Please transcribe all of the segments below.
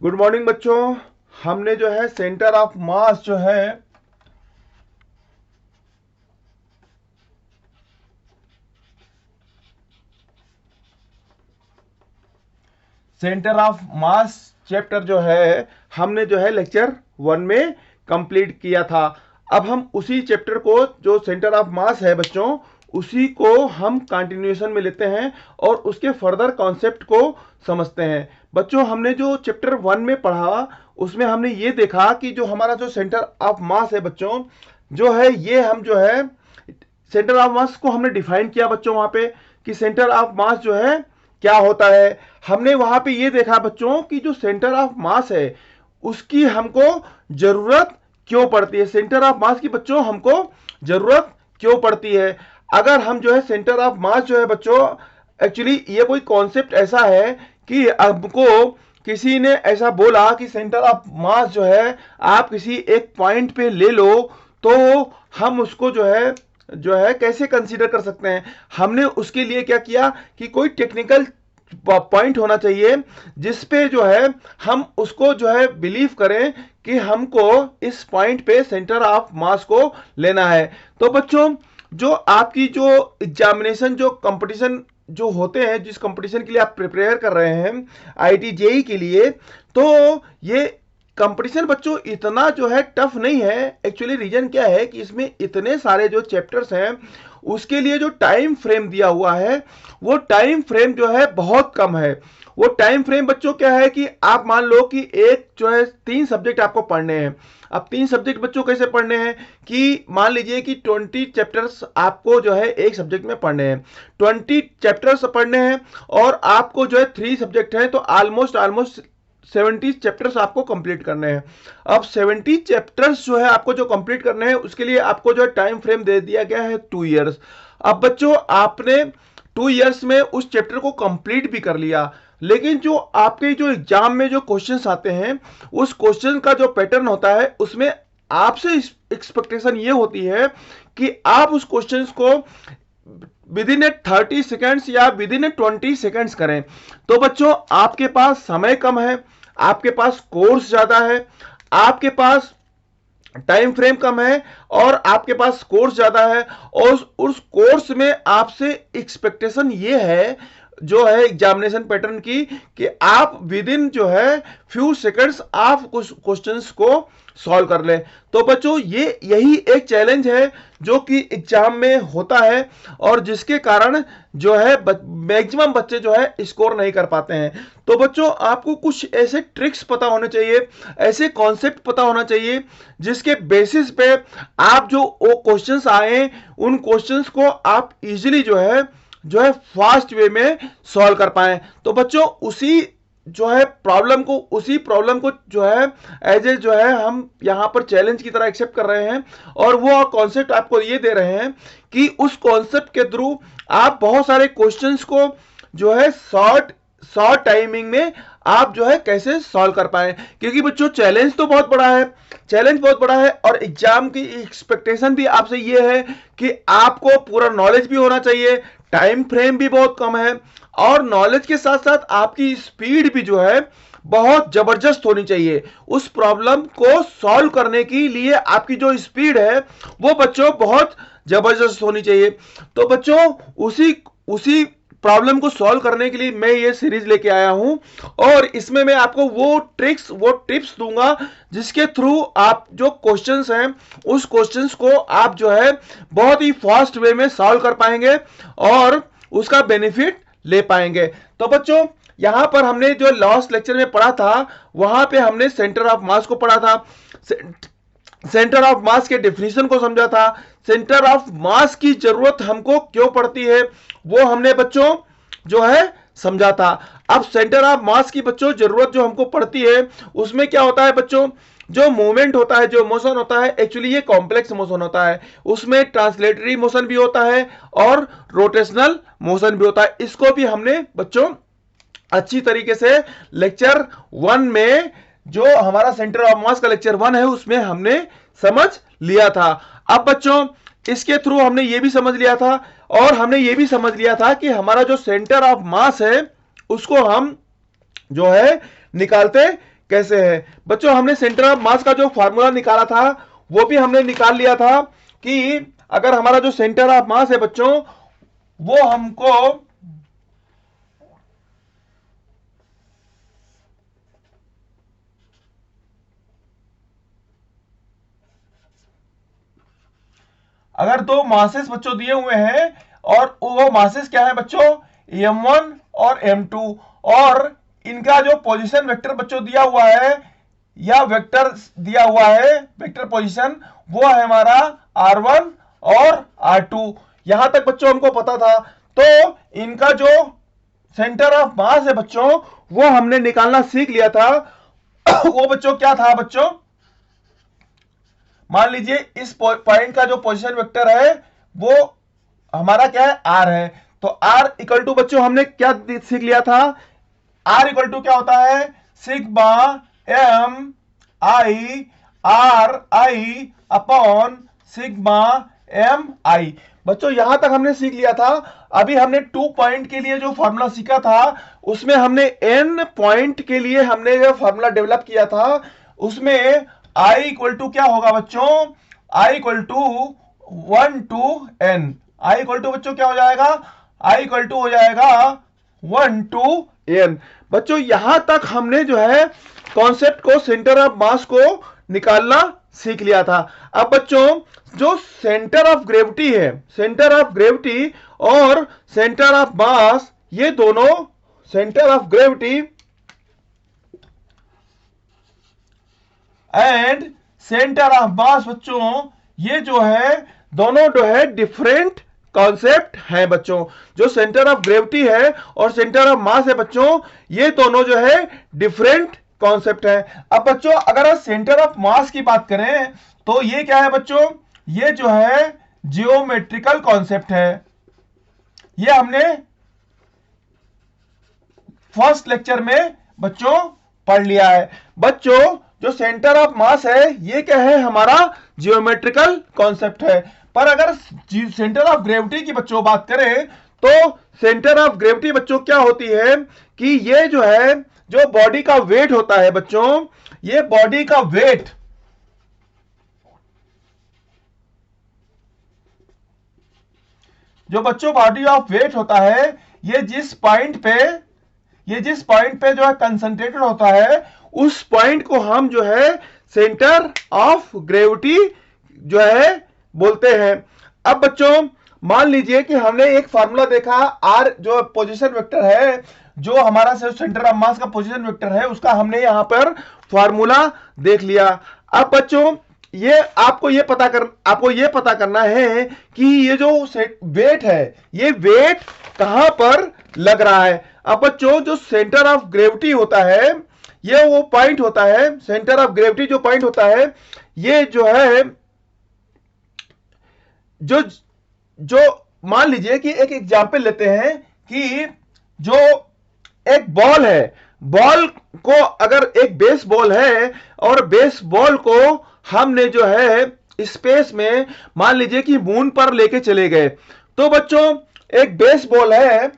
Good morning बच्चों। हमने जो है सेंटर ऑफ मास जो है सेंटर ऑफ मास चैप्टर जो है हमने जो है लेक्चर 1 में कंप्लीट किया था। अब हम उसी चैप्टर को जो सेंटर ऑफ मास है बच्चों, उसी को हम कंटिन्यूएशन में लेते हैं और उसके फर्दर कॉन्सेप्ट को समझते हैं। बच्चों हमने जो चैप्टर 1 में पढ़ा उसमें हमने ये देखा कि जो हमारा जो सेंटर ऑफ मास है बच्चों जो है, ये हम जो है सेंटर ऑफ मास को हमने डिफाइन किया बच्चों वहां पे कि सेंटर ऑफ मास जो है क्या होता है। हमने वहां पे ये देखा बच्चों कि जो सेंटर ऑफ मास है उसकी हमको जरूरत क्यों पड़ती है, सेंटर ऑफ मास की बच्चों हमको जरूरत क्यों पड़ती है। अगर हम जो है सेंटर ऑफ मास जो है बच्चों, एक्चुअली ये कोई कॉन्सेप्ट ऐसा है कि हमको किसी ने ऐसा बोला कि सेंटर ऑफ मास जो है आप किसी एक पॉइंट पे ले लो, तो हम उसको जो है कैसे कंसीडर कर सकते हैं। हमने उसके लिए क्या किया कि कोई टेक्निकल पॉइंट होना चाहिए जिस पे जो है हम उसको जो है बिलीव करें कि हमको इस पॉइंट पे सेंटर ऑफ मास को लेना है। तो बच्चों जो आपकी जो एग्जामिनेशन जो कंपटीशन जो होते हैं, जिस कंपटीशन के लिए आप प्रिपेयर कर रहे हैं आईआईटी जेईई के लिए, तो ये कंपटीशन बच्चों इतना जो है टफ नहीं है। एक्चुअली रीजन क्या है कि इसमें इतने सारे जो चैप्टर्स हैं उसके लिए जो टाइम फ्रेम दिया हुआ है वो टाइम फ्रेम जो है बहुत कम है। वो टाइम फ्रेम बच्चों क्या है कि आप मान लो कि एक जो है 3 सब्जेक्ट आपको पढ़ने हैं। अब 3 सब्जेक्ट बच्चों कैसे पढ़ने हैं कि मान लीजिए कि 20 चैप्टर्स आपको जो है एक सब्जेक्ट में पढ़ने हैं, 20 चैप्टर्स पढ़ने हैं और आपको जो है 3 सब्जेक्ट हैं, तो ऑलमोस्ट 70 चैप्टर्स आपको कंप्लीट करने हैं। अब 70 चैप्टर्स जो है आपको जो कंप्लीट करने हैं उसके लिए आपको जो टाइम फ्रेम दे दिया गया है 2 इयर्स। अब बच्चों आपने 2 इयर्स में उस चैप्टर को कंप्लीट भी कर लिया, लेकिन जो आपके जो एग्जाम में जो क्वेश्चंस आते हैं उस क्वेश्चन का जो पैटर्न होता है उसमें आपसे एक्सपेक्टेशन ये होती है कि आप उस क्वेश्चंस को विद इन 30 सेकेंड्स या विद इन 20 सेकेंड्स करें। तो बच्चों आपके पास समय कम है, आपके पास कोर्स ज्यादा है, आपके पास टाइम फ्रेम कम है और आपके पास कोर्स ज्यादा है, और उस कोर्स में आपसे एक्सपेक्टेशन ये है जो है एग्जामिनेशन पैटर्न की कि आप विद इन जो है फ्यू सेकंड्स आप कुछ क्वेश्चंस को सॉल्व कर लें। तो बच्चों ये यही एक चैलेंज है जो कि एग्जाम में होता है और जिसके कारण जो है मैक्सिमम बच्चे जो है स्कोर नहीं कर पाते हैं। तो बच्चों आपको कुछ ऐसे ट्रिक्स पता होने चाहिए, ऐसे कॉन्सेप्ट पता होना चाहिए जिसके बेसिस पे आप जो वो क्वेश्चंस आए उन क्वेश्चंस को आप इजीली जो है फास्ट वे में सॉल्व कर पाए। तो बच्चों उसी प्रॉब्लम को जो है एज ए जो है हम यहां पर चैलेंज की तरह एक्सेप्ट कर रहे हैं और वो कॉन्सेप्ट आपको ये दे रहे हैं कि उस कॉन्सेप्ट के थ्रू आप बहुत सारे क्वेश्चंस को जो है शॉर्ट टाइमिंग में आप जो है कैसे सॉल्व कर पाए। क्योंकि बच्चों चैलेंज तो बहुत बड़ा है, चैलेंज बहुत बड़ा है और एग्जाम की एक्सपेक्टेशन भी आपसे ये है कि आपको पूरा नॉलेज भी होना चाहिए, टाइम फ्रेम भी बहुत कम है और नॉलेज के साथ साथ आपकी स्पीड भी जो है बहुत जबरदस्त होनी चाहिए। उस प्रॉब्लम को सॉल्व करने के लिए आपकी जो स्पीड है वो बच्चों बहुत जबरदस्त होनी चाहिए। तो बच्चों उसी उसी प्रॉब्लम को सॉल्व करने के लिए मैं ये सीरीज लेके आया हूं और इसमें मैं आपको वो टिप्स दूंगा जिसके थ्रू आप जो क्वेश्चंस हैं उस क्वेश्चंस को आप जो है बहुत ही फास्ट वे में सॉल्व कर पाएंगे और उसका बेनिफिट ले पाएंगे। तो बच्चों यहां पर हमने जो लास्ट लेक्चर में पढ़ा था वहां पे हमने सेंटर ऑफ मास को पढ़ा था, सेंटर ऑफ मास के डेफिनेशन को समझा था, सेंटर ऑफ मास की जरूरत हमको क्यों पड़ती है वो हमने बच्चों जो है समझा था। अब सेंटर ऑफ मास की बच्चों जरूरत जो हमको पड़ती है उसमें क्या होता है बच्चों, जो मूवमेंट होता है, जो मोशन होता है, एक्चुअली ये कॉम्प्लेक्स मोशन होता है, उसमें ट्रांसलेटरी मोशन भी होता है और रोटेशनल मोशन भी होता है। इसको भी हमने बच्चों अच्छी तरीके से लेक्चर 1 में, जो हमारा सेंटर ऑफ मास का लेक्चर 1 है, उसमें हमने समझ लिया था। अब बच्चों इसके थ्रू हमने ये भी समझ लिया था और हमने ये भी समझ लिया था कि हमारा जो सेंटर ऑफ मास है उसको हम जो है निकालते कैसे है बच्चों, हमने सेंटर ऑफ मास का जो फॉर्मूला निकाला था वो भी हमने निकाल लिया था कि अगर हमारा जो सेंटर ऑफ मास है बच्चों वो हमको अगर दो मासेस बच्चों दिए हुए हैं और वो मासेस क्या है बच्चों, m1 और m2, और इनका जो पोजीशन वेक्टर बच्चों दिया हुआ है या वेक्टर दिया हुआ है, वेक्टर पोजीशन, वो है हमारा r1 और r2। यहां तक बच्चों हमको पता था। तो इनका जो सेंटर ऑफ मास है बच्चों वो हमने निकालना सीख लिया था। वो बच्चों क्या था बच्चों, मान लीजिए इस पॉइंट का जो पोजीशन वेक्टर है वो हमारा क्या है, r है। तो r इक्वल टू बच्चों हमने क्या सीख लिया था, r इक्वल टू क्या होता है, sigma m i r i upon sigma m i। बच्चों यहां तक हमने सीख लिया था। अभी हमने 2 पॉइंट के लिए जो फॉर्मूला सीखा था उसमें हमने n पॉइंट के लिए हमने जो फॉर्मूला डेवलप किया था उसमें i इक्वल टू क्या होगा बच्चों, i equal to 1 to n। i equal to बच्चों क्या हो जाएगा, i इक्वल टू हो जाएगा 1 to n। बच्चों यहां तक हमने जो है कॉन्सेप्ट को, सेंटर ऑफ मास को निकालना सीख लिया था। अब बच्चों जो सेंटर ऑफ ग्रेविटी है, सेंटर ऑफ ग्रेविटी और सेंटर ऑफ मास, ये दोनों centre of gravity and centre of mass बच्चों ये जो है दोनों जो है डिफरेंट कॉन्सेप्ट है बच्चों। जो सेंटर ऑफ ग्रेविटी है और सेंटर ऑफ मास है बच्चों ये दोनों जो है डिफरेंट कॉन्सेप्ट है। अब बच्चों अगर सेंटर ऑफ मास की बात करें तो ये क्या है बच्चों, ये जो है जियोमेट्रिकल कॉन्सेप्ट है। ये हमने फर्स्ट लेक्चर में बच्चों पढ़ लिया है। बच्चों जो सेंटर ऑफ मास है ये क्या है, हमारा जियोमेट्रिकल कॉन्सेप्ट है। पर अगर सेंटर ऑफ ग्रेविटी की बच्चों बात करें तो सेंटर ऑफ ग्रेविटी बच्चों क्या होती है कि ये जो है जो बॉडी का वेट होता है बच्चों, ये बॉडी का वेट जो बच्चों बॉडी ऑफ वेट होता है ये जिस पॉइंट पे जो है कंसंट्रेटेड होता है उस पॉइंट को हम जो है सेंटर ऑफ ग्रेविटी जो है बोलते हैं। अब बच्चों मान लीजिए कि हमने एक फार्मूला देखा, आर जो पोजीशन वेक्टर है, जो हमारा सेंटर ऑफ मास का पोजीशन वेक्टर है, उसका हमने यहां पर फार्मूला देख लिया। अब बच्चों ये आपको ये पता करना है कि ये जो वेट है ये वेट कहां पर लग रहा है। अब बच्चों जो सेंटर ऑफ ग्रेविटी होता है ये वो पॉइंट होता है, सेंटर ऑफ ग्रेविटी जो पॉइंट होता है ये जो है जो मान लीजिए कि एक एग्जांपल लेते हैं कि जो एक बॉल है, बॉल को अगर एक बेस बॉल है और बेस बॉल को हमने जो है स्पेस में मान लीजिए कि मून पर लेके चले गए। तो बच्चों एक बेस बॉल है,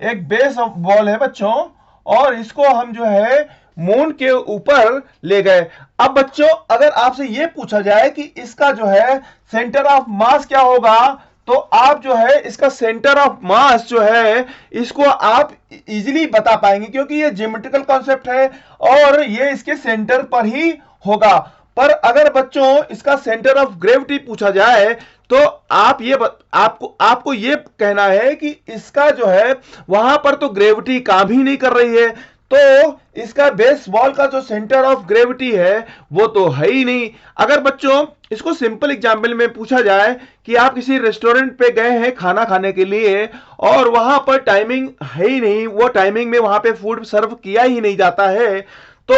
एक बेस बॉल है बच्चों, और इसको हम जो है मून के ऊपर ले गए। अब बच्चों अगर आपसे यह पूछा जाए कि इसका जो है सेंटर ऑफ मास क्या होगा तो आप जो है इसका सेंटर ऑफ मास जो है इसको आप इजीली बता पाएंगे क्योंकि ये ज्योमेट्रिकल कॉन्सेप्ट है और ये इसके सेंटर पर ही होगा। पर अगर बच्चों इसका सेंटर ऑफ ग्रेविटी पूछा जाए तो आपको ये कहना है कि इसका जो है वहां पर तो ग्रेविटी काम ही नहीं कर रही है, तो इसका बेस बॉल का जो सेंटर ऑफ ग्रेविटी है वो तो है ही नहीं। अगर बच्चों इसको सिंपल एग्जांपल में पूछा जाए कि आप किसी रेस्टोरेंट पे गए हैं खाना खाने के लिए और वहां पर टाइमिंग है ही नहीं, वो टाइमिंग में वहां पे फूड सर्व किया ही नहीं जाता है, तो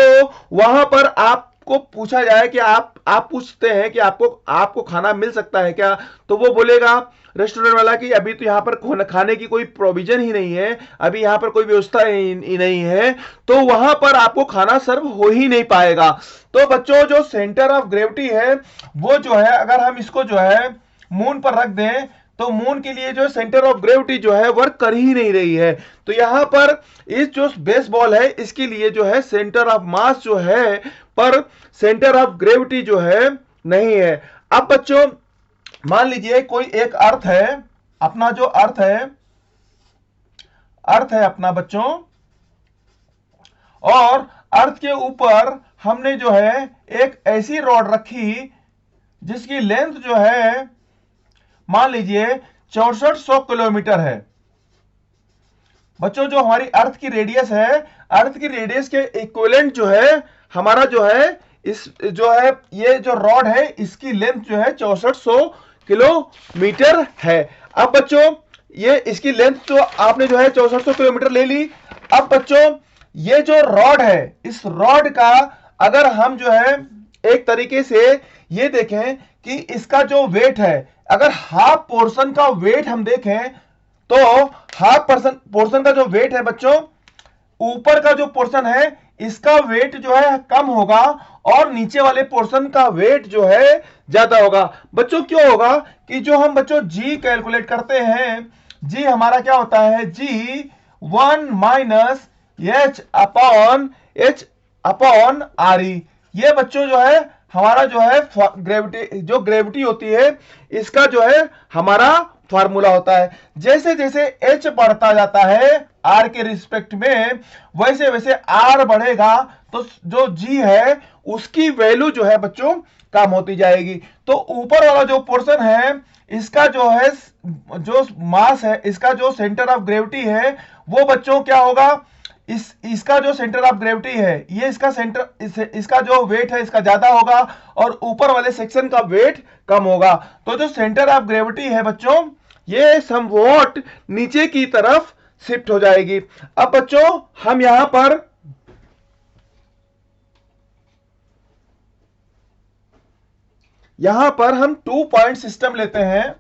वहां पर आपको पूछा जाए कि आप पूछते हैं कि आपको खाना मिल सकता है क्या, तो वो बोलेगा रेस्टोरेंट वाला कि अभी तो यहाँ पर खाने की कोई प्रोविजन ही नहीं है, अभी यहाँ पर कोई व्यवस्था ही नहीं है, तो वहां पर आपको खाना सर्व हो ही नहीं पाएगा। तो बच्चों जो सेंटर ऑफ ग्रेविटी है वो जो है अगर हम इसको जो है मून पर रख दें तो मून के लिए जो सेंटर ऑफ ग्रेविटी जो है वर्क कर ही नहीं रही है। तो यहां पर इस जो बेसबॉल है इसके लिए जो है सेंटर ऑफ मास जो है पर सेंटर ऑफ ग्रेविटी जो है नहीं है। अब बच्चों मान लीजिए कोई एक अर्थ है, अपना जो अर्थ है अपना बच्चों, और अर्थ के ऊपर हमने जो है एक ऐसी रॉड रखी जिसकी लेंथ जो है मान लीजिए 6400 किलोमीटर है। बच्चों जो हमारी अर्थ की रेडियस है, अर्थ की रेडियस के इक्विवेलेंट जो है हमारा जो है इस जो है ये जो रॉड है इसकी लेंथ जो है 6400 किलोमीटर है। अब बच्चों ये इसकी लेंथ तो आपने जो है 6400 किलोमीटर ले ली। अब बच्चों ये जो रॉड है इस रॉड का अगर हम जो है एक तरीके से ये देखें कि इसका जो वेट है, अगर हाफ पोर्शन का वेट हम देखें तो हाफ पोर्शन का जो वेट है बच्चों, ऊपर का जो पोर्शन है इसका वेट जो है कम होगा और नीचे वाले पोर्शन का वेट जो है ज्यादा होगा। बच्चों क्यों होगा कि जो हम बच्चों जी कैलकुलेट करते हैं, जी हमारा क्या होता है, जी 1 minus H upon R E. ये बच्चों जो है हमारा जो है ग्रेविटी होती है इसका जो है हमारा फार्मूला होता है। जैसे जैसे h बढ़ता जाता है r के रिस्पेक्ट में वैसे वैसे r बढ़ेगा तो जो g है उसकी वैल्यू जो है बच्चों कम होती जाएगी। तो ऊपर वाला जो पोर्शन है इसका जो है जो मास है, इसका जो सेंटर ऑफ ग्रेविटी है वो बच्चों क्या होगा, इसका जो सेंटर ऑफ ग्रेविटी है ये इसका जो वेट है इसका ज्यादा होगा और ऊपर वाले सेक्शन का वेट कम होगा। तो जो सेंटर ऑफ ग्रेविटी है बच्चों ये समवॉट नीचे की तरफ शिफ्ट हो जाएगी। अब बच्चों हम यहां पर हम 2 पॉइंट सिस्टम लेते हैं।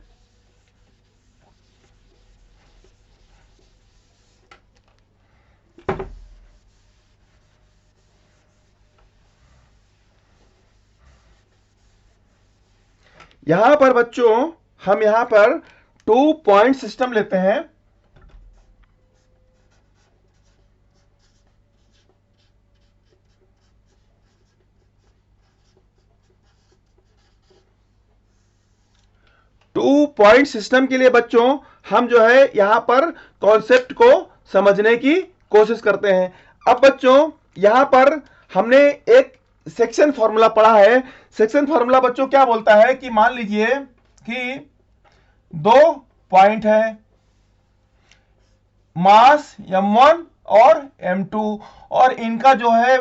यहां पर बच्चों हम यहां पर 2 पॉइंट सिस्टम लेते हैं। टू पॉइंट सिस्टम के लिए बच्चों हम जो है यहां पर कॉन्सेप्ट को समझने की कोशिश करते हैं। अब बच्चों यहां पर हमने एक सेक्शन फॉर्मूला पढ़ा है। सेक्शन फॉर्मूला बच्चों क्या बोलता है कि मान लीजिए कि 2 पॉइंट है, मास m1 और m2 और इनका जो है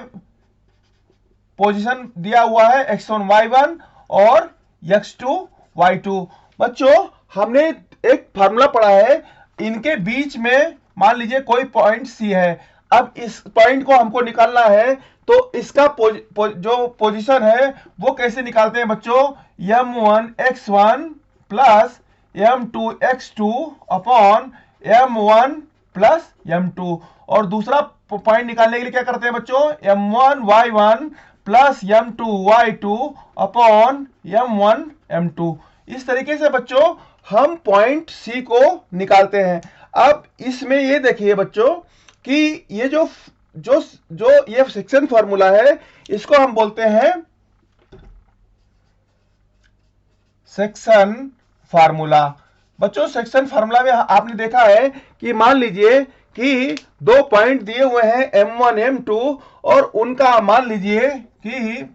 पोजीशन दिया हुआ है x1 y1 और x2 y2। बच्चों हमने एक फार्मूला पढ़ा है, इनके बीच में मान लीजिए कोई पॉइंट C है। अब इस पॉइंट को हमको निकालना है तो इसका जो पोजीशन है वो कैसे निकालते हैं बच्चों, m1 x1 plus m2 x2 upon m1 plus m2। और दूसरा पॉइंट निकालने के लिए क्या करते हैं बच्चों, m1 y1 plus m2 y2 upon m1 m2। इस तरीके से बच्चों हम पॉइंट C को निकालते हैं। अब इसमें ये देखिए बच्चों कि ये जो ये सेक्शन फॉर्मूला है इसको हम बोलते हैं सेक्शन फार्मूला। बच्चों सेक्शन फार्मूला में आपने देखा है कि मान लीजिए कि 2 पॉइंट दिए हुए हैं m1 m2 और उनका मान लीजिए कि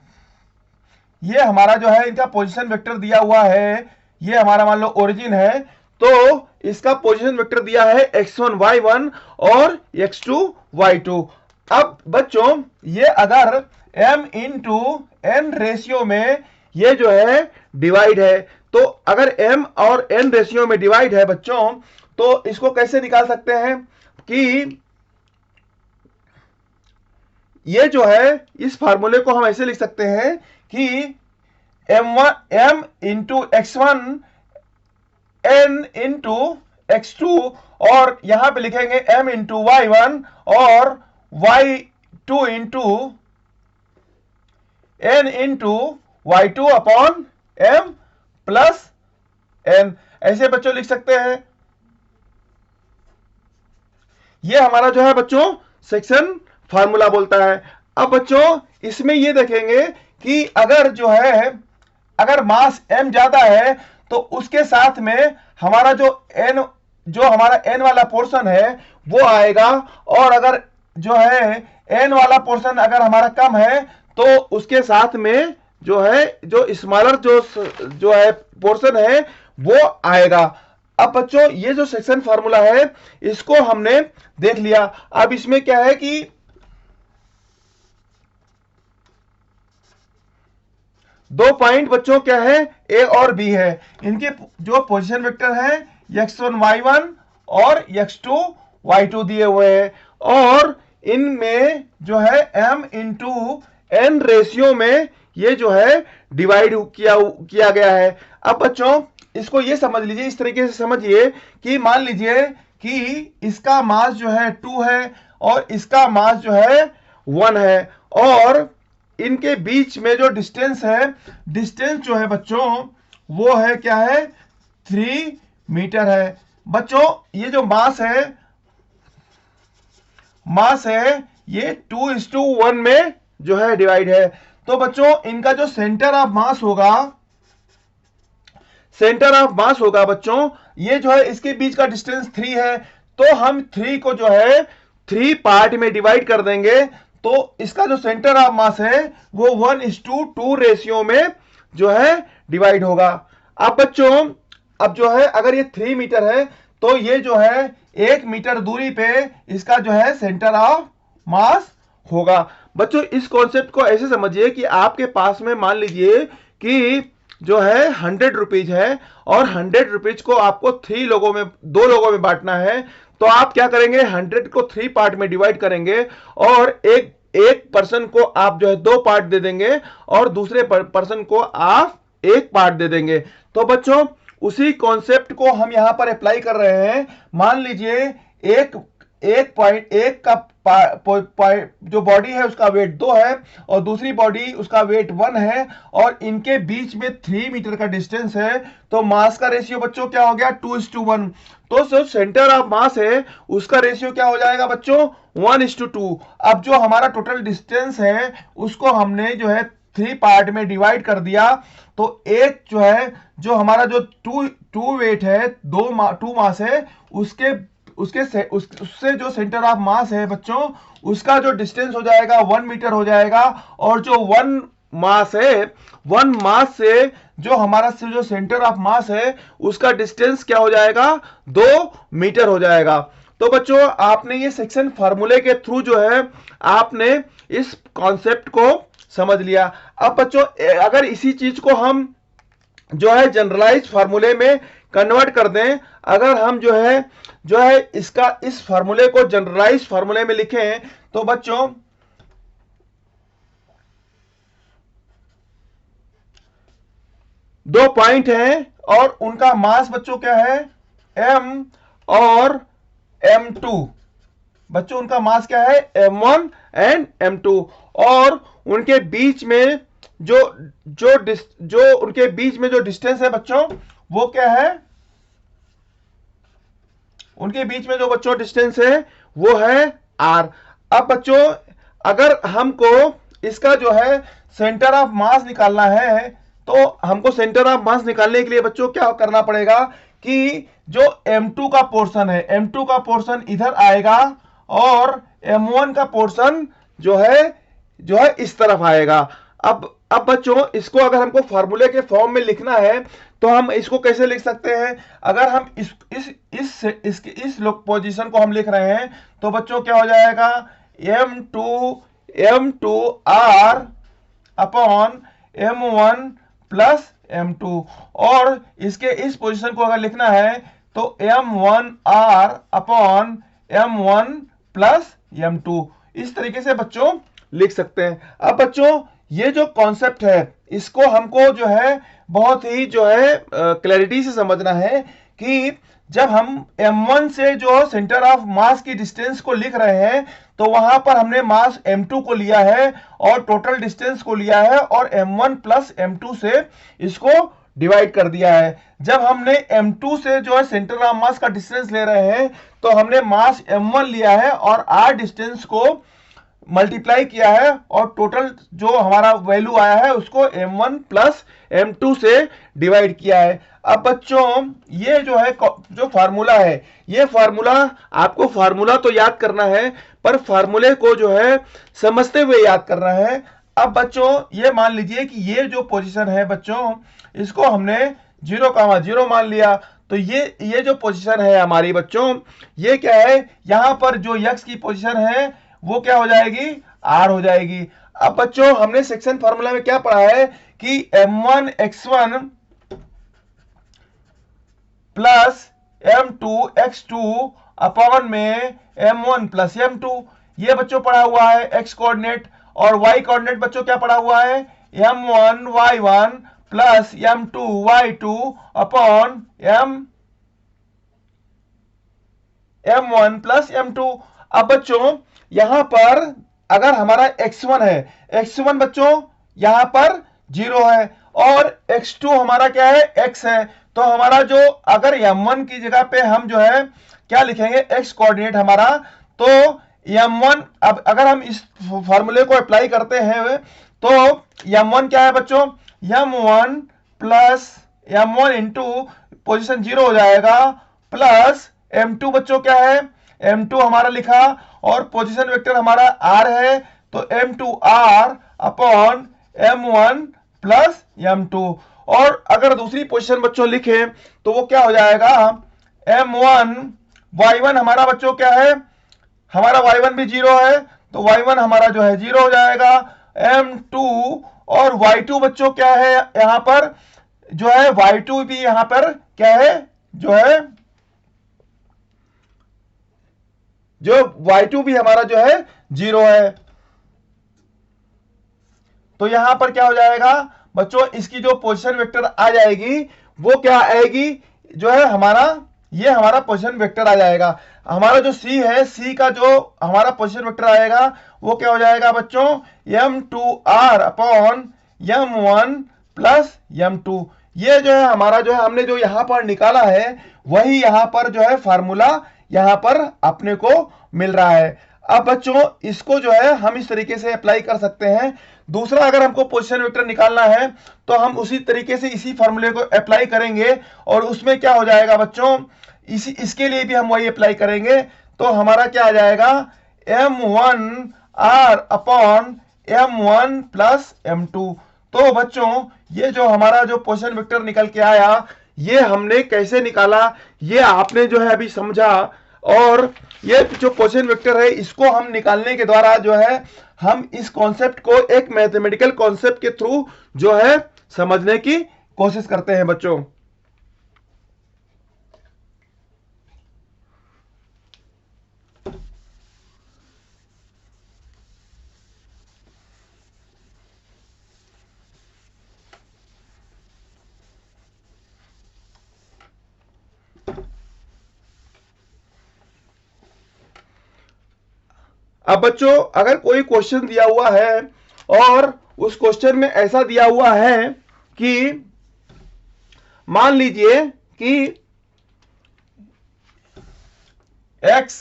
ये हमारा जो है इनका पोजीशन वेक्टर दिया हुआ है, ये हमारा मान लो ओरिजिन है तो इसका पोजीशन वेक्टर दिया है x1 y1 और x2 y2। अब बच्चों ये अगर m इंटू n रेशियो में ये जो है डिवाइड है, तो अगर m और n रेशियो में डिवाइड है बच्चों तो इसको कैसे निकाल सकते हैं कि ये जो है इस फार्मूले को हम ऐसे लिख सकते हैं कि m into x1 n into x2 और यहां पे लिखेंगे m इंटू y1 और y2 into n into y2 upon m plus n। ऐसे बच्चों लिख सकते हैं। ये हमारा जो है बच्चों सेक्शन फार्मूला बोलता है। अब बच्चों इसमें ये देखेंगे कि अगर जो है अगर मास m ज्यादा है तो उसके साथ में हमारा जो हमारा n वाला पोर्शन है वो आएगा, और अगर जो है n वाला पोर्शन अगर हमारा कम है तो उसके साथ में जो है जो स्मॉलर जो है पोर्शन है वो आएगा। अब बच्चों ये जो सेक्शन फार्मूला है इसको हमने देख लिया। अब इसमें क्या है कि दो पॉइंट बच्चों क्या है, ए और बी है। इनके जो पोजीशन वेक्टर है x1 y1 और x2 y2 दिए हुए हैं, और इनमें जो है m इंटू n रेशियो में ये जो है डिवाइड किया गया है। अब बच्चों इसको ये समझ लीजिए, इस तरीके से समझिए कि मान लीजिए कि इसका मास जो है 2 है और इसका मास जो है 1 है, और इनके बीच में जो डिस्टेंस है, डिस्टेंस जो है बच्चों वो है क्या है 3 मीटर है। बच्चों ये जो मास है ये 2:1 में जो है डिवाइड है। तो बच्चों इनका जो सेंटर ऑफ मास होगा बच्चों, ये जो है इसके बीच का डिस्टेंस 3 है, तो हम 3 को जो है 3 पार्ट में डिवाइड कर देंगे, तो इसका जो सेंटर ऑफ मास है वो 1:2 रेशियो में जो है डिवाइड होगा। अब बच्चों अब जो है अगर ये 3 मीटर है तो ये जो है 1 मीटर दूरी पे इसका जो है सेंटर ऑफ मास होगा। बच्चों इस कॉन्सेप्ट को ऐसे समझिए कि आपके पास में मान लीजिए कि जो है 100 रुपीज है, और 100 रुपीज को आपको 2 लोगों में बांटना है, तो आप क्या करेंगे 100 को 3 पार्ट में डिवाइड करेंगे, और एक पर्सन को आप जो है 2 पार्ट दे देंगे और दूसरे पर्सन को आप 1 पार्ट दे देंगे। तो बच्चों उसी कॉन्सेप्ट को हम यहां पर अप्लाई कर रहे हैं। मान लीजिए एक का जो बॉडी है उसका वेट 2 है और दूसरी बॉडी उसका वेट 1 है, और इनके बीच में 3 मीटर का डिस्टेंस है, तो मास का रेशियो बच्चों क्या हो गया 2:1। तो जो सेंटर ऑफ मास है उसका रेशियो क्या हो जाएगा बच्चों 1:2। अब जो हमारा टोटल डिस्टेंस है उसको हमने जो है 3 पार्ट में डिवाइड कर दिया, तो एक जो है जो हमारा जो टू वेट है 2 मास है उससे जो सेंटर ऑफ मास है बच्चों उसका जो डिस्टेंस हो जाएगा 1 मीटर हो जाएगा, और जो 1 मास से जो हमारा जो सेंटर ऑफ मास है उसका डिस्टेंस क्या हो जाएगा 2 मीटर हो जाएगा। तो बच्चों आपने ये सेक्शन फार्मूले के थ्रू जो है आपने इस कॉन्सेप्ट को समझ लिया। अब बच्चों अगर इसी चीज को हम जो है जनरलाइज फार्मूले में कन्वर्ट कर दें, अगर हम जो है इस फार्मूले को जनरलाइज फार्मूले में लिखें, तो बच्चों दो पॉइंट हैं और उनका मास बच्चों क्या है m और m2। बच्चों उनका मास क्या है m1 एंड m2, और उनके बीच में जो उनके बीच में जो डिस्टेंस है बच्चों वो क्या है, उनके बीच में जो बच्चों डिस्टेंस है वो है r। अब बच्चों अगर हमको इसका जो है सेंटर ऑफ मास निकालना है, तो हमको सेंटर ऑफ मास निकालने के लिए बच्चों क्या करना पड़ेगा कि जो m2 का पोर्शन है, m2 का पोर्शन इधर आएगा और m1 का पोर्शन जो है इस तरफ आएगा। अब बच्चों इसको अगर हमको फार्मूले के फॉर्म में लिखना है तो हम इसको कैसे लिख सकते हैं, अगर हम इस पोजीशन को हम लिख रहे हैं तो बच्चों क्या हो जाएगा m2 r upon m1 plus m2, और इसके इस पोजीशन को अगर लिखना है तो m1 r upon m1 plus m2, इस तरीके से बच्चों लिख सकते हैं। अब बच्चों ये जो कॉन्सेप्ट है इसको हमको जो है बहुत ही जो है क्लैरिटी से समझना है कि जब हम m1 से जो सेंटर ऑफ मास की डिस्टेंस को लिख रहे हैं तो वहां पर हमने मास m2 को लिया है और टोटल डिस्टेंस को लिया है, और m1 प्लस m2 से इसको डिवाइड कर दिया है। जब हमने m2 से जो है सेंटर ऑफ मास का डिस्टेंस ले रहे हैं तो हमने मास m1 लिया है और r डिस्टेंस को मल्टीप्लाई किया है और टोटल जो हमारा वैल्यू आया है उसको m1 प्लस m2 से डिवाइड किया है। अब बच्चों ये जो है जो फार्मूला है, ये फार्मूला आपको फार्मूला तो याद करना है पर फार्मूले को जो है समझते हुए याद करना है। अब बच्चों ये मान लीजिए कि ये जो पोजीशन है बच्चों, इसको हमने 0,0 मान लिया, तो ये जो पोजीशन है हमारी बच्चों, ये क्या है, यहां पर जो x की पोजीशन है वो क्या हो जाएगी, r हो जाएगी। अब बच्चों हमने सेक्शन फार्मूला में क्या पढ़ा है कि m1 x1 plus m2 x2 upon में m1 प्लस m2, ये बच्चों पढ़ा हुआ है x कोऑर्डिनेट। और y कोऑर्डिनेट बच्चों क्या पढ़ा हुआ है, m1 y1 plus m2 y2 upon m1 plus m2। अब बच्चों यहां पर अगर हमारा x1 है, x1 बच्चों यहां पर 0 है और x2 हमारा क्या है, x है, तो हमारा जो अगर m1 की जगह पे हम जो है क्या लिखेंगे, x कोऑर्डिनेट हमारा, तो m1, अब अगर हम इस फॉर्मूले को अप्लाई करते हैं तो m1 क्या है बच्चों, m1 plus m1 into position 0 हो जाएगा प्लस m2 बच्चों क्या है, m2 हमारा लिखा और पोजीशन वेक्टर हमारा r है, तो m2r upon m1 plus m2। और अगर दूसरी पोजीशन बच्चों लिखे तो वो क्या हो जाएगा, m1 y1 हमारा बच्चों क्या है, हमारा y1 भी 0 है, तो y1 हमारा जो है 0 हो जाएगा। m2 और y2 बच्चों क्या है, यहां पर जो है y2 भी यहां पर क्या है, जो y2 भी हमारा जो है 0 है। तो यहां पर क्या हो जाएगा बच्चों, इसकी जो पोजीशन वेक्टर आ जाएगी वो क्या आएगी, जो है हमारा ये हमारा पोजीशन वेक्टर आ जाएगा। हमारा जो c है, c का जो हमारा पोजीशन वेक्टर आएगा वो क्या हो जाएगा बच्चों, m2r upon m1 plus m2। ये जो है हमारा जो है हमने जो यहां पर निकाला है वही यहां पर जो है फार्मूला यहां पर अपने को मिल रहा है। अब बच्चों इसको जो है हम इस तरीके से अप्लाई कर सकते हैं। दूसरा, अगर हमको पोजीशन वेक्टर निकालना है तो हम उसी तरीके से इसी फार्मूले को अप्लाई करेंगे और उसमें क्या हो जाएगा बच्चों, इसके लिए भी हम वही अप्लाई करेंगे, तो हमारा क्या आ जाएगा, m1r upon m1 plus m2। तो बच्चों ये जो हमारा जो पोजीशन वेक्टर निकल के आया, ये हमने कैसे निकाला ये आपने जो है अभी समझा। और ये जो पोजीशन वेक्टर है इसको हम निकालने के द्वारा जो है हम इस कॉन्सेप्ट को एक मैथमेटिकल कॉन्सेप्ट के थ्रू जो है समझने की कोशिश करते हैं बच्चों। अब बच्चों अगर कोई क्वेश्चन दिया हुआ है और उस क्वेश्चन में ऐसा दिया हुआ है कि मान लीजिए कि x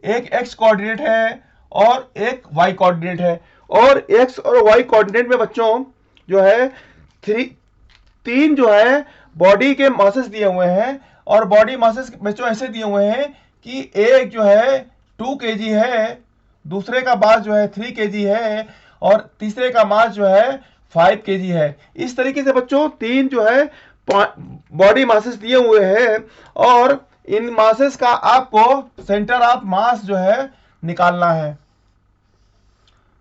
एक x कोऑर्डिनेट है और एक y कोऑर्डिनेट है, और x और y कोऑर्डिनेट में बच्चों जो है तीन जो है बॉडी के मासेस दिए हुए हैं, और बॉडी मासेस बच्चों ऐसे दिए हुए हैं कि एक जो है 2 kg है, दूसरे का मास जो है 3 kg है और तीसरे का मास जो है 5 kg है। इस तरीके से बच्चों तीन जो है बॉडी मासेस दिए हुए हैं और इन मासेस का आपको सेंटर ऑफ मास जो है निकालना है।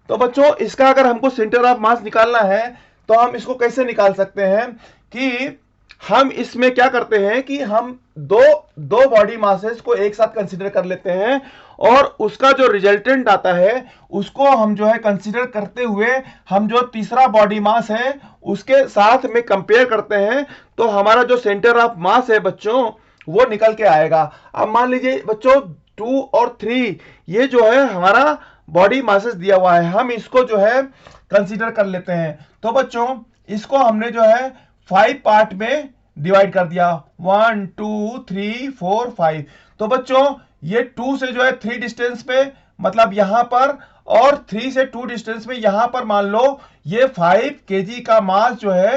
तो बच्चों इसका अगर हमको सेंटर ऑफ मास निकालना है तो हम इसको कैसे निकाल सकते हैं कि हम इसमें क्या करते हैं कि हम दो बॉडी मासेस को एक साथ कंसीडर कर लेते हैं और उसका जो रिजल्टेंट आता है उसको हम जो है कंसीडर करते हुए हम जो तीसरा बॉडी मास है उसके साथ में कंपेयर करते हैं, तो हमारा जो सेंटर ऑफ मास है बच्चों वो निकल के आएगा। अब मान लीजिए बच्चों 2 और 3 ये जो है हमारा बॉडी मासेस दिया हुआ है, हम इसको जो है कंसीडर कर लेते हैं। तो बच्चों इसको हमने जो है 5 पार्ट में डिवाइड कर दिया, 1 2 3 4 5। तो बच्चों ये 2 से जो है 3 डिस्टेंस पे, मतलब यहां पर, और 3 से 2 डिस्टेंस में यहां पर मान लो ये 5 केजी का मास जो है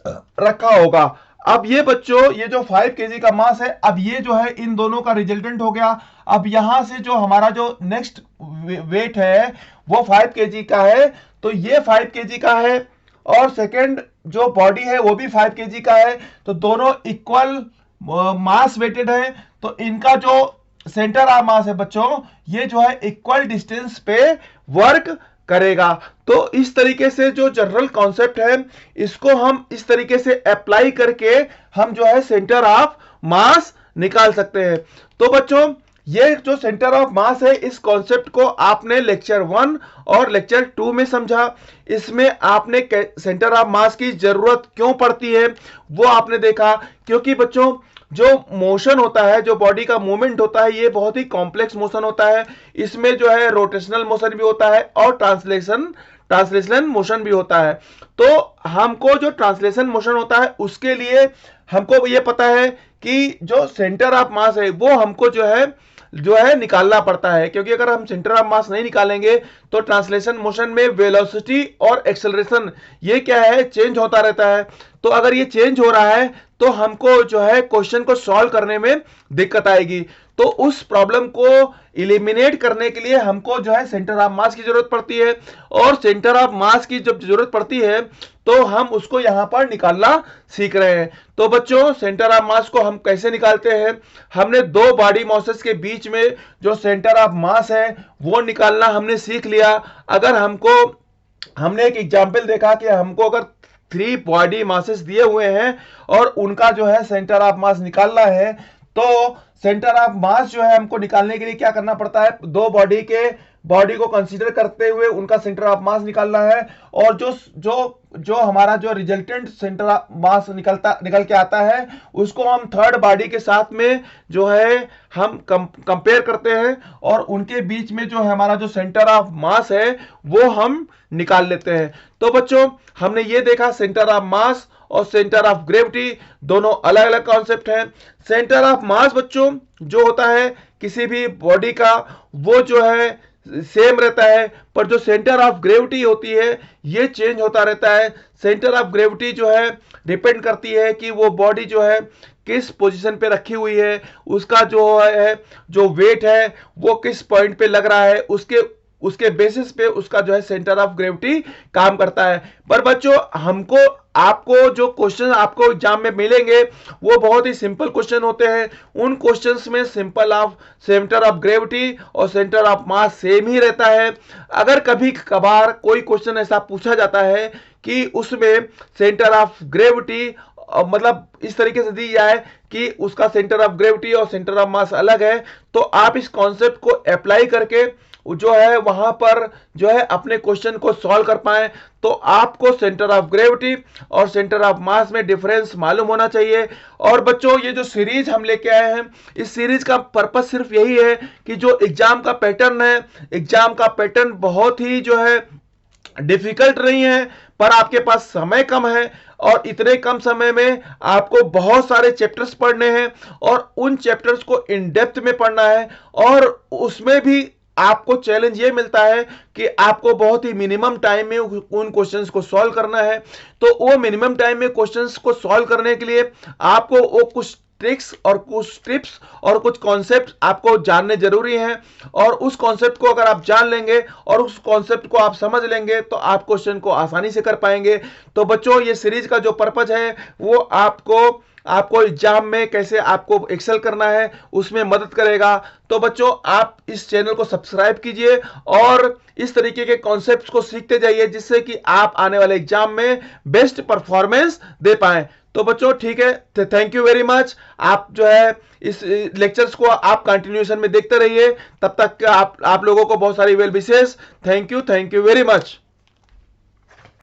रखा होगा। अब ये बच्चों ये जो 5 केजी का मास है, अब ये जो है इन दोनों का रिजल्टेंट हो गया। अब यहां से जो हमारा जो नेक्स्ट वेट है वो 5 केजी का है, तो ये 5 केजी का है, और सेकंड जो बॉडी है वो भी 5 केजी का है, तो दोनों इक्वल मास वेटेड है। तो इनका जो सेंटर ऑफ मास है बच्चों, ये जो है इक्वल डिस्टेंस पे वर्क करेगा। तो इस तरीके से जो जनरल कॉन्सेप्ट है इसको हम इस तरीके से अप्लाई करके हम जो है सेंटर ऑफ मास निकाल सकते हैं। तो बच्चों ये जो सेंटर ऑफ मास है, इस कॉन्सेप्ट को आपने लेक्चर 1 और लेक्चर 2 में समझा। इसमें आपने सेंटर ऑफ मास की जरूरत क्यों पड़ती है वो आपने देखा, क्योंकि बच्चों जो मोशन होता है, जो बॉडी का मूवमेंट होता है, ये बहुत ही कॉम्प्लेक्स मोशन होता है। इसमें जो है रोटेशनल मोशन भी होता है और ट्रांसलेशन मोशन भी होता है। तो हमको जो ट्रांसलेशन मोशन होता है उसके लिए हमको ये पता है कि जो सेंटर ऑफ मास है वो हमको जो है निकालना पड़ता है, क्योंकि अगर हम सेंटर ऑफ मास नहीं निकालेंगे तो ट्रांसलेशन मोशन में वेलोसिटी और एक्सेलरेशन ये क्या है, चेंज होता रहता है। तो अगर ये चेंज हो रहा है तो हमको जो है क्वेश्चन को सॉल्व करने में दिक्कत आएगी। तो उस प्रॉब्लम को इलिमिनेट करने के लिए हमको जो है सेंटर ऑफ मास की जरूरत पड़ती है, और सेंटर ऑफ मास की जब जरूरत पड़ती है तो हम उसको यहां पर निकालना सीख रहे हैं। तो बच्चों सेंटर ऑफ मास को हम कैसे निकालते हैं, हमने दो बॉडी मासेस के बीच में जो सेंटर ऑफ मास है वो निकालना हमने सीख लिया। अगर हमने एक एग्जाम्पल देखा कि हमको अगर 3 बॉडी मासेस दिए हुए हैं और उनका जो है सेंटर ऑफ मास निकालना है, तो सेंटर ऑफ मास जो है हमको निकालने के लिए क्या करना पड़ता है, दो बॉडी को कंसीडर करते हुए उनका सेंटर ऑफ मास निकालना है, और जो हमारा जो रिजल्टेंट सेंटर ऑफ मास निकल के आता है उसको हम थर्ड बॉडी के साथ में जो है हम कंपेयर करते हैं, और उनके बीच में जो है हमारा जो सेंटर ऑफ मास है वो हम निकाल लेते हैं। तो बच्चों हमने ये देखा सेंटर ऑफ मास और सेंटर ऑफ ग्रेविटी दोनों अलग अलग कॉन्सेप्ट हैं। सेंटर ऑफ मास बच्चों जो होता है किसी भी बॉडी का वो जो है सेम रहता है, पर जो सेंटर ऑफ ग्रेविटी होती है ये चेंज होता रहता है। सेंटर ऑफ ग्रेविटी जो है डिपेंड करती है कि वो बॉडी जो है किस पोजीशन पे रखी हुई है, उसका जो वेट है वो किस पॉइंट पे लग रहा है, उसके बेसिस पे उसका जो है सेंटर ऑफ ग्रेविटी काम करता है। पर बच्चों आपको जो क्वेश्चन आपको एग्जाम में मिलेंगे वो बहुत ही सिंपल क्वेश्चन होते हैं। उन क्वेश्चंस में सेंटर ऑफ ग्रेविटी और सेंटर ऑफ मास सेम ही रहता है। अगर कभी कभार कोई क्वेश्चन ऐसा पूछा जाता है कि उसमें सेंटर ऑफ ग्रेविटी मतलब इस तरीके से दी जाए कि उसका सेंटर ऑफ ग्रेविटी और सेंटर ऑफ मास अलग है, तो आप इस कॉन्सेप्ट को अप्लाई करके जो है वहां पर जो है अपने क्वेश्चन को सॉल्व कर पाए। तो आपको सेंटर ऑफ ग्रेविटी और सेंटर ऑफ मास में डिफरेंस मालूम होना चाहिए। और बच्चों ये जो सीरीज हम लेके आए हैं, इस सीरीज का पर्पस सिर्फ यही है कि जो एग्जाम का पैटर्न है, एग्जाम का पैटर्न बहुत ही जो है डिफिकल्ट नहीं है, पर आपके पास समय कम है, और इतने कम समय में आपको बहुत सारे चैप्टर्स पढ़ने हैं, और उन चैप्टर्स को इन डेप्थ में पढ़ना है, और उसमें भी आपको चैलेंज ये मिलता है कि आपको बहुत ही मिनिमम टाइम में उन क्वेश्चंस को सॉल्व करना है। तो वो मिनिमम टाइम में क्वेश्चंस को सॉल्व करने के लिए आपको वो कुछ ट्रिक्स और कुछ टिप्स और कुछ कॉन्सेप्ट आपको जानने जरूरी हैं, और उस कॉन्सेप्ट को अगर आप जान लेंगे और उस कॉन्सेप्ट को आप समझ लेंगे तो आप क्वेश्चन को आसानी से कर पाएंगे। तो बच्चों ये सीरीज का जो पर्पज है वो आपको एग्जाम में कैसे आपको एक्सेल करना है उसमें मदद करेगा। तो बच्चों आप इस चैनल को सब्सक्राइब कीजिए और इस तरीके के कॉन्सेप्ट्स को सीखते जाइए, जिससे कि आप आने वाले एग्जाम में बेस्ट परफॉर्मेंस दे पाएं। तो बच्चों ठीक है, थैंक यू वेरी मच। आप जो है इस लेक्चर्स को आप कंटिन्यूएशन में देखते रहिए। तब तक आप लोगों को बहुत सारी well wishes. Thank you very much.